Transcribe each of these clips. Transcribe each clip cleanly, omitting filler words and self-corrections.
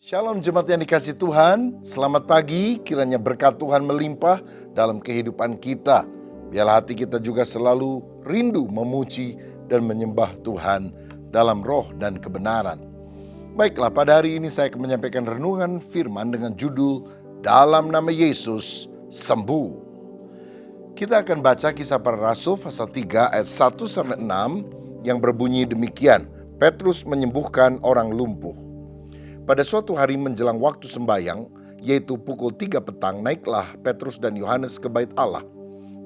Shalom jemaat yang dikasih Tuhan, selamat pagi, kiranya berkat Tuhan melimpah dalam kehidupan kita. Biarlah hati kita juga selalu rindu memuji dan menyembah Tuhan dalam roh dan kebenaran. Baiklah, pada hari ini saya akan menyampaikan renungan firman dengan judul Dalam Nama Yesus Sembuh. Kita akan baca Kisah Para Rasul pasal 3 ayat 1-6 yang berbunyi demikian, Petrus menyembuhkan orang lumpuh. Pada suatu hari menjelang waktu sembahyang, yaitu pukul 3 petang, naiklah Petrus dan Yohanes ke bait Allah.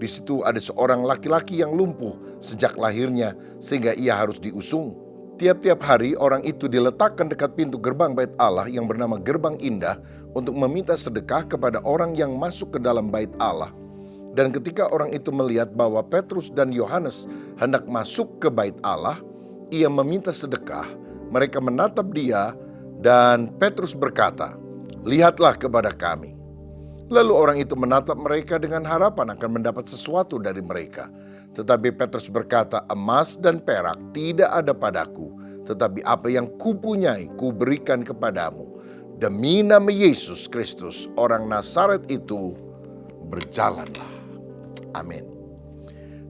Di situ ada seorang laki-laki yang lumpuh sejak lahirnya sehingga ia harus diusung. Tiap-tiap hari orang itu diletakkan dekat pintu gerbang bait Allah yang bernama Gerbang Indah untuk meminta sedekah kepada orang yang masuk ke dalam bait Allah. Dan ketika orang itu melihat bahwa Petrus dan Yohanes hendak masuk ke bait Allah, ia meminta sedekah. Mereka menatap dia. Dan Petrus berkata, "Lihatlah kepada kami." Lalu orang itu menatap mereka dengan harapan akan mendapat sesuatu dari mereka. Tetapi Petrus berkata, "Emas dan perak tidak ada padaku, tetapi apa yang kupunyai kuberikan kepadamu. Demi nama Yesus Kristus, orang Nazaret itu, berjalanlah." Amin.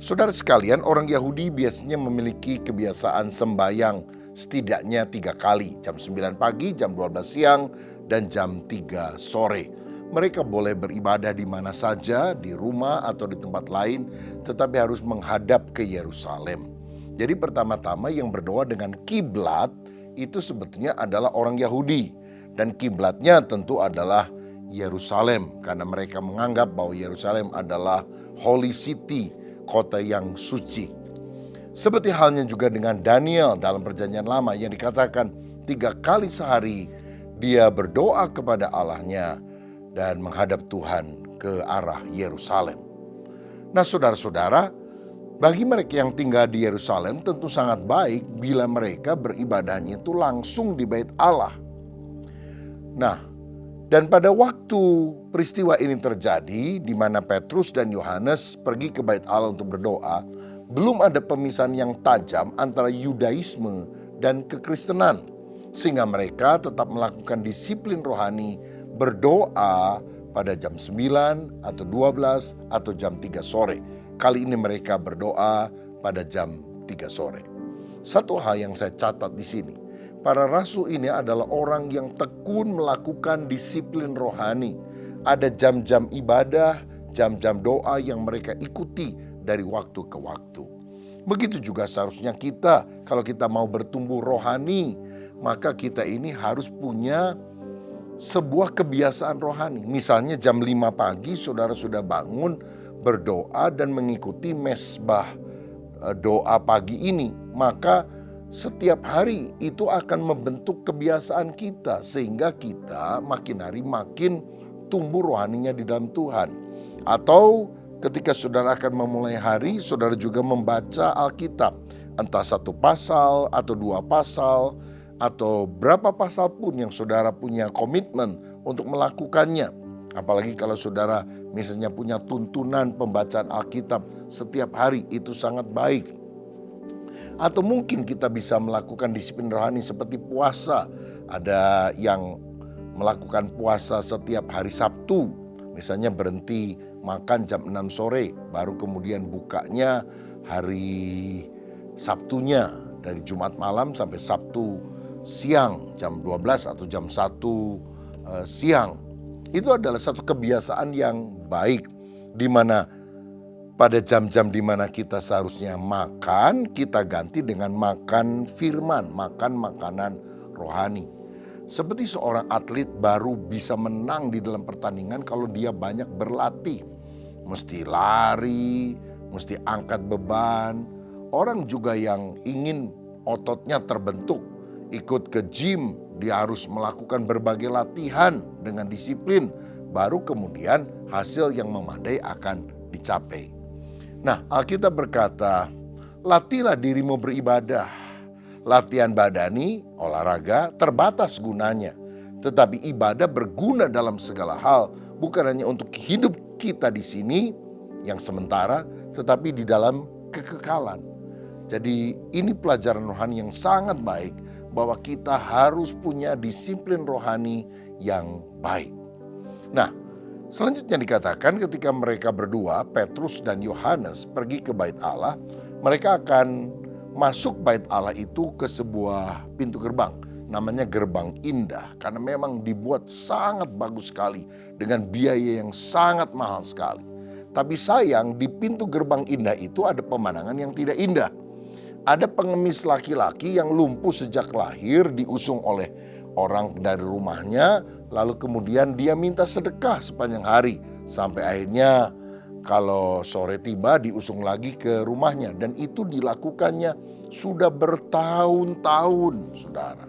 Saudara sekalian, orang Yahudi biasanya memiliki kebiasaan sembahyang setidaknya 3 kali, jam 9 pagi, jam 12 siang, dan jam 3 sore. Mereka boleh beribadah di mana saja, di rumah atau di tempat lain, tetapi harus menghadap ke Yerusalem. Jadi pertama-tama yang berdoa dengan kiblat itu sebetulnya adalah orang Yahudi. Dan kiblatnya tentu adalah Yerusalem, karena mereka menganggap bahwa Yerusalem adalah Holy City, kota yang suci. Seperti halnya juga dengan Daniel dalam perjanjian lama yang dikatakan 3 kali sehari dia berdoa kepada Allahnya dan menghadap Tuhan ke arah Yerusalem. Nah saudara-saudara, bagi mereka yang tinggal di Yerusalem tentu sangat baik bila mereka beribadahnya itu langsung di bait Allah. Nah, dan pada waktu peristiwa ini terjadi di mana Petrus dan Yohanes pergi ke bait Allah untuk berdoa, belum ada pemisahan yang tajam antara Yudaisme dan kekristenan, sehingga mereka tetap melakukan disiplin rohani berdoa pada jam 9 atau 12 atau jam 3 sore. Kali ini mereka berdoa pada jam 3 sore. Satu hal yang saya catat di sini, para rasul ini adalah orang yang tekun melakukan disiplin rohani. Ada jam-jam ibadah, jam-jam doa yang mereka ikuti dari waktu ke waktu. Begitu juga seharusnya kita, kalau kita mau bertumbuh rohani, maka kita ini harus punya sebuah kebiasaan rohani. Misalnya jam 5 pagi saudara sudah bangun, berdoa dan mengikuti mesbah doa pagi ini, maka setiap hari itu akan membentuk kebiasaan kita sehingga kita makin hari makin tumbuh rohaninya di dalam Tuhan. Atau ketika saudara akan memulai hari, saudara juga membaca Alkitab. Entah 1 pasal atau 2 pasal atau berapa pasal pun yang saudara punya komitmen untuk melakukannya. Apalagi kalau saudara misalnya punya tuntunan pembacaan Alkitab setiap hari, itu sangat baik. Atau mungkin kita bisa melakukan disiplin rohani seperti puasa. Ada yang melakukan puasa setiap hari Sabtu. Misalnya berhenti makan jam 6 sore, baru kemudian bukanya hari Sabtunya dari Jumat malam sampai Sabtu siang jam 12 atau jam 1 siang. Itu adalah satu kebiasaan yang baik, di mana pada jam-jam di mana kita seharusnya makan, kita ganti dengan makan firman, makan makanan rohani. Seperti seorang atlet baru bisa menang di dalam pertandingan kalau dia banyak berlatih. Mesti lari, mesti angkat beban. Orang juga yang ingin ototnya terbentuk, ikut ke gym, dia harus melakukan berbagai latihan dengan disiplin. Baru kemudian hasil yang memadai akan dicapai. Nah, Alkitab berkata, "Latihlah dirimu beribadah." Latihan badani, olahraga terbatas gunanya. Tetapi ibadah berguna dalam segala hal. Bukan hanya untuk hidup kita di sini yang sementara, tetapi di dalam kekekalan. Jadi ini pelajaran rohani yang sangat baik bahwa kita harus punya disiplin rohani yang baik. Nah, selanjutnya dikatakan ketika mereka berdua, Petrus dan Yohanes pergi ke bait Allah, mereka akan masuk bait Allah itu ke sebuah pintu gerbang. Namanya Gerbang Indah, karena memang dibuat sangat bagus sekali dengan biaya yang sangat mahal sekali. Tapi sayang, di pintu Gerbang Indah itu ada pemandangan yang tidak indah. Ada pengemis laki-laki yang lumpuh sejak lahir, diusung oleh orang dari rumahnya, lalu kemudian dia minta sedekah sepanjang hari. Sampai akhirnya kalau sore tiba diusung lagi ke rumahnya. Dan itu dilakukannya sudah bertahun-tahun, saudara.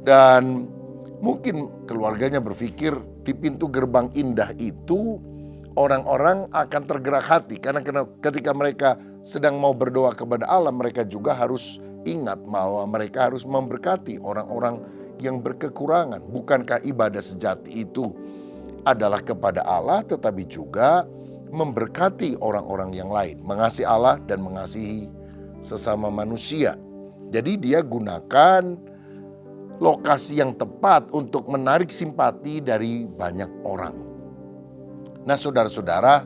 Dan mungkin keluarganya berpikir di pintu Gerbang Indah itu orang-orang akan tergerak hati. Karena ketika mereka sedang mau berdoa kepada Allah, mereka juga harus ingat bahwa mereka harus memberkati orang-orang yang berkekurangan. Bukankah ibadah sejati itu adalah kepada Allah, tetapi juga memberkati orang-orang yang lain. Mengasihi Allah dan mengasihi sesama manusia. Jadi dia gunakan lokasi yang tepat untuk menarik simpati dari banyak orang. Nah, saudara-saudara,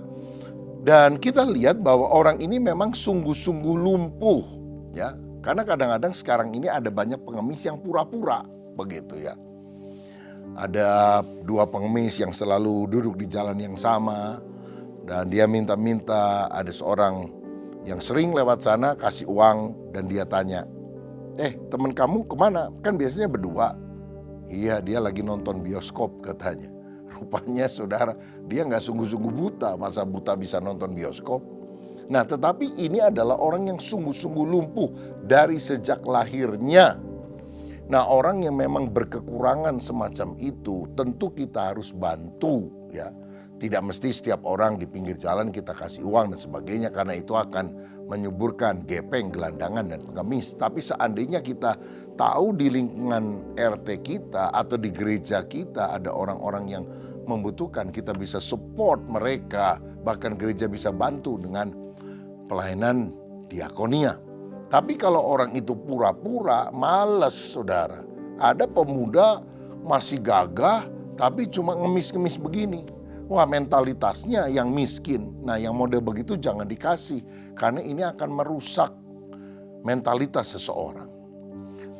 dan kita lihat bahwa orang ini memang sungguh-sungguh lumpuh, ya. Karena kadang-kadang sekarang ini ada banyak pengemis yang pura-pura, begitu ya. Ada dua pengemis yang selalu duduk di jalan yang sama, dan dia minta-minta, ada seorang yang sering lewat sana kasih uang, dan dia tanya, teman kamu kemana? Kan biasanya berdua. Iya, dia lagi nonton bioskop katanya. Rupanya saudara, dia nggak sungguh-sungguh buta. Masa buta bisa nonton bioskop? Nah, tetapi ini adalah orang yang sungguh-sungguh lumpuh dari sejak lahirnya. Nah, orang yang memang berkekurangan semacam itu, tentu kita harus bantu, ya. Tidak mesti setiap orang di pinggir jalan kita kasih uang dan sebagainya, karena itu akan menyuburkan gepeng, gelandangan, dan pengemis. Tapi seandainya kita tahu di lingkungan RT kita atau di gereja kita ada orang-orang yang membutuhkan, kita bisa support mereka. Bahkan gereja bisa bantu dengan pelayanan diakonia. Tapi kalau orang itu pura-pura, males saudara. Ada pemuda masih gagah tapi cuma ngemis-ngemis begini. Wah, mentalitasnya yang miskin. Nah, yang model begitu jangan dikasih. Karena ini akan merusak mentalitas seseorang.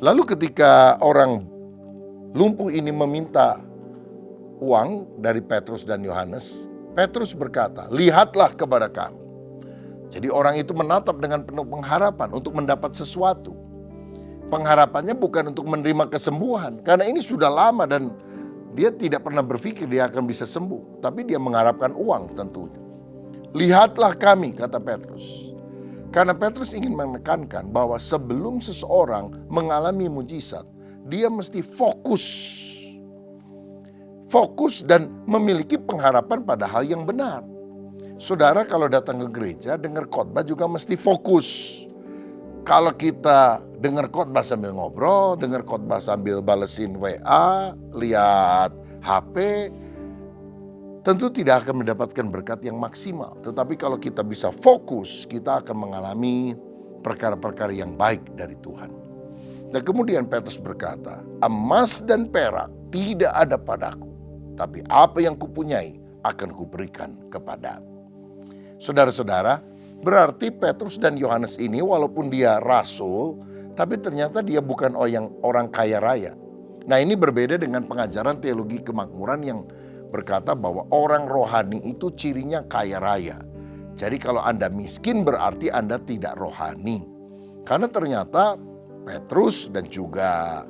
Lalu ketika orang lumpuh ini meminta uang dari Petrus dan Yohanes, Petrus berkata, "Lihatlah kepada kami." Jadi orang itu menatap dengan penuh pengharapan untuk mendapat sesuatu. Pengharapannya bukan untuk menerima kesembuhan. Karena ini sudah lama dan dia tidak pernah berpikir dia akan bisa sembuh. Tapi dia mengharapkan uang tentunya. "Lihatlah kami," kata Petrus. Karena Petrus ingin menekankan bahwa sebelum seseorang mengalami mujizat, dia mesti fokus. Fokus dan memiliki pengharapan pada hal yang benar. Saudara kalau datang ke gereja, dengar khotbah juga mesti fokus. Kalau kita dengar khotbah sambil ngobrol, dengar khotbah sambil balesin WA, lihat HP, tentu tidak akan mendapatkan berkat yang maksimal. Tetapi kalau kita bisa fokus, kita akan mengalami perkara-perkara yang baik dari Tuhan. Dan kemudian Petrus berkata, "Emas dan perak tidak ada padaku, tapi apa yang kupunyai akan kuberikan kepadamu." Saudara-saudara, berarti Petrus dan Yohanes ini walaupun dia rasul, tapi ternyata dia bukan orang kaya raya. Nah, ini berbeda dengan pengajaran teologi kemakmuran yang berkata bahwa orang rohani itu cirinya kaya raya. Jadi kalau Anda miskin berarti Anda tidak rohani. Karena ternyata Petrus dan juga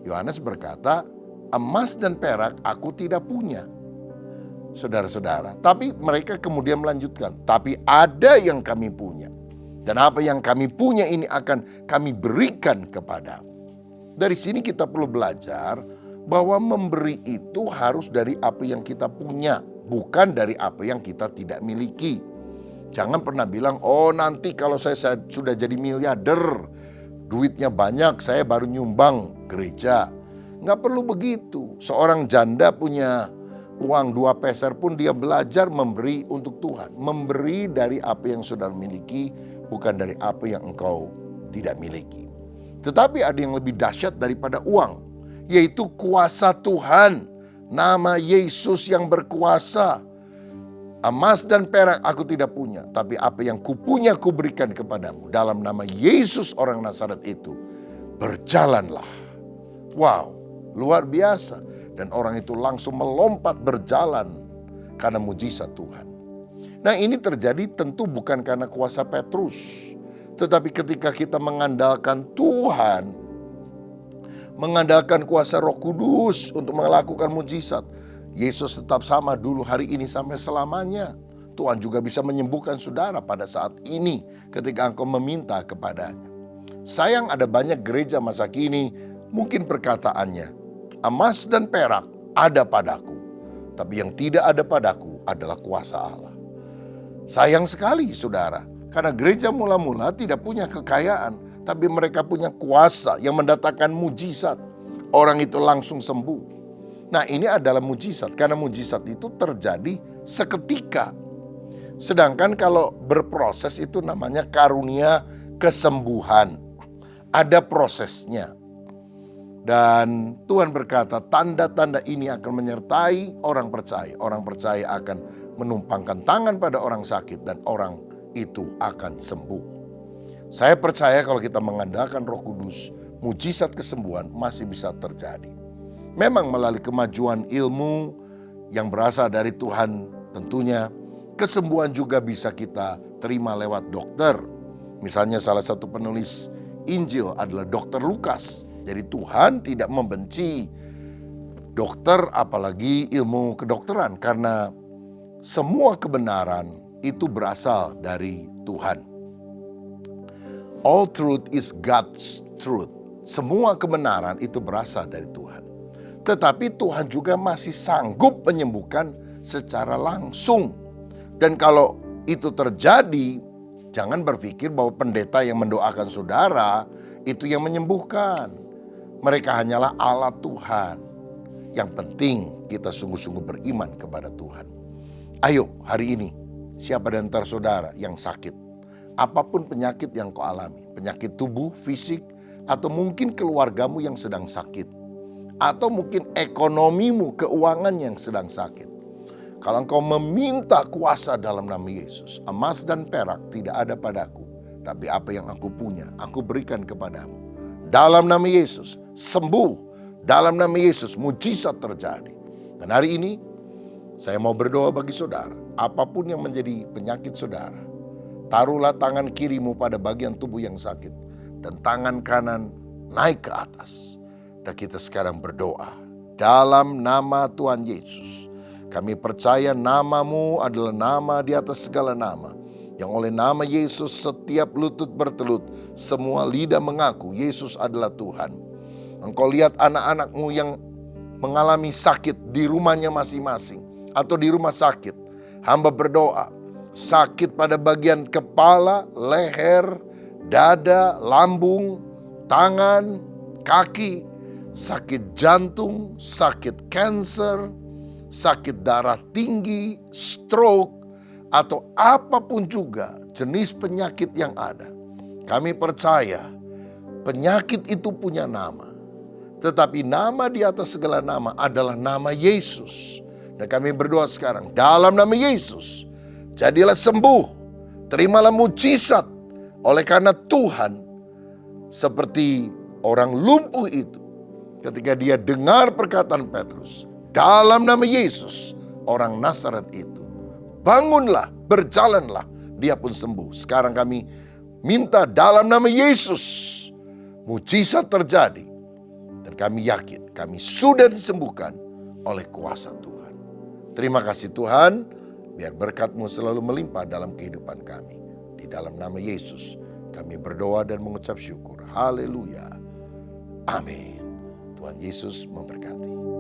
Yohanes berkata, "Emas dan perak aku tidak punya." Saudara-saudara, tapi mereka kemudian melanjutkan, "Tapi ada yang kami punya. Dan apa yang kami punya ini akan kami berikan kepadamu." Dari sini kita perlu belajar bahwa memberi itu harus dari apa yang kita punya, bukan dari apa yang kita tidak miliki. Jangan pernah bilang, "Oh, nanti kalau saya sudah jadi miliarder, duitnya banyak, saya baru nyumbang gereja." Nggak perlu begitu. Seorang janda punya uang 2 peser pun dia belajar memberi untuk Tuhan. Memberi dari apa yang saudara miliki, bukan dari apa yang engkau tidak miliki. Tetapi ada yang lebih dahsyat daripada uang, yaitu kuasa Tuhan. Nama Yesus yang berkuasa. Emas dan perak aku tidak punya, tapi apa yang kupunya kuberikan kepadamu. Dalam nama Yesus orang Nazaret itu, berjalanlah. Wow, luar biasa. Dan orang itu langsung melompat berjalan karena mujizat Tuhan. Nah, ini terjadi tentu bukan karena kuasa Petrus, tetapi ketika kita mengandalkan Tuhan, mengandalkan kuasa Roh Kudus untuk melakukan mujizat, Yesus tetap sama dulu, hari ini, sampai selamanya. Tuhan juga bisa menyembuhkan saudara pada saat ini ketika engkau meminta kepadanya. Sayang ada banyak gereja masa kini, mungkin perkataannya, emas dan perak ada padaku, tapi yang tidak ada padaku adalah kuasa Allah. Sayang sekali saudara, karena gereja mula-mula tidak punya kekayaan, tapi mereka punya kuasa yang mendatangkan mujizat. Orang itu langsung sembuh. Nah, ini adalah mujizat, karena mujizat itu terjadi seketika. Sedangkan kalau berproses itu namanya karunia kesembuhan. Ada prosesnya. Dan Tuhan berkata, tanda-tanda ini akan menyertai orang percaya. Orang percaya akan menumpangkan tangan pada orang sakit dan orang itu akan sembuh. Saya percaya kalau kita mengandalkan Roh Kudus, mujizat kesembuhan masih bisa terjadi. Memang melalui kemajuan ilmu yang berasal dari Tuhan tentunya, kesembuhan juga bisa kita terima lewat dokter. Misalnya salah satu penulis Injil adalah Dr. Lukas. Jadi Tuhan tidak membenci dokter, apalagi ilmu kedokteran, karena semua kebenaran itu berasal dari Tuhan. All truth is God's truth. Semua kebenaran itu berasal dari Tuhan. Tetapi Tuhan juga masih sanggup menyembuhkan secara langsung. Dan kalau itu terjadi, jangan berpikir bahwa pendeta yang mendoakan saudara itu yang menyembuhkan. Mereka hanyalah alat Tuhan. Yang penting kita sungguh-sungguh beriman kepada Tuhan. Ayo hari ini, siapa di antara saudara yang sakit? Apapun penyakit yang kau alami, penyakit tubuh, fisik, atau mungkin keluargamu yang sedang sakit. Atau mungkin ekonomimu, keuangan yang sedang sakit. Kalau engkau meminta kuasa dalam nama Yesus, emas dan perak tidak ada padaku, tapi apa yang aku punya, aku berikan kepadamu. Dalam nama Yesus, sembuh. Dalam nama Yesus, mujizat terjadi. Dan hari ini, saya mau berdoa bagi saudara, apapun yang menjadi penyakit saudara, taruhlah tangan kirimu pada bagian tubuh yang sakit, dan tangan kanan naik ke atas. Dan kita sekarang berdoa dalam nama Tuhan Yesus. Kami percaya namamu adalah nama di atas segala nama. Yang oleh nama Yesus setiap lutut bertelut, semua lidah mengaku Yesus adalah Tuhan. Engkau lihat anak-anakmu yang mengalami sakit di rumahnya masing-masing atau di rumah sakit. Hamba berdoa, sakit pada bagian kepala, leher, dada, lambung, tangan, kaki, sakit jantung, sakit kanker, sakit darah tinggi, stroke, atau apapun juga jenis penyakit yang ada. Kami percaya penyakit itu punya nama. Tetapi nama di atas segala nama adalah nama Yesus. Dan kami berdoa sekarang dalam nama Yesus, jadilah sembuh, terimalah mujizat. Oleh karena Tuhan, seperti orang lumpuh itu, ketika dia dengar perkataan Petrus, dalam nama Yesus, orang Nazaret itu, bangunlah, berjalanlah, dia pun sembuh. Sekarang kami minta dalam nama Yesus, mujizat terjadi. Dan kami yakin, kami sudah disembuhkan oleh kuasa Tuhan. Terima kasih Tuhan, biar berkat-Mu selalu melimpah dalam kehidupan kami. Di dalam nama Yesus, kami berdoa dan mengucap syukur. Haleluya. Amin. Tuhan Yesus memberkati.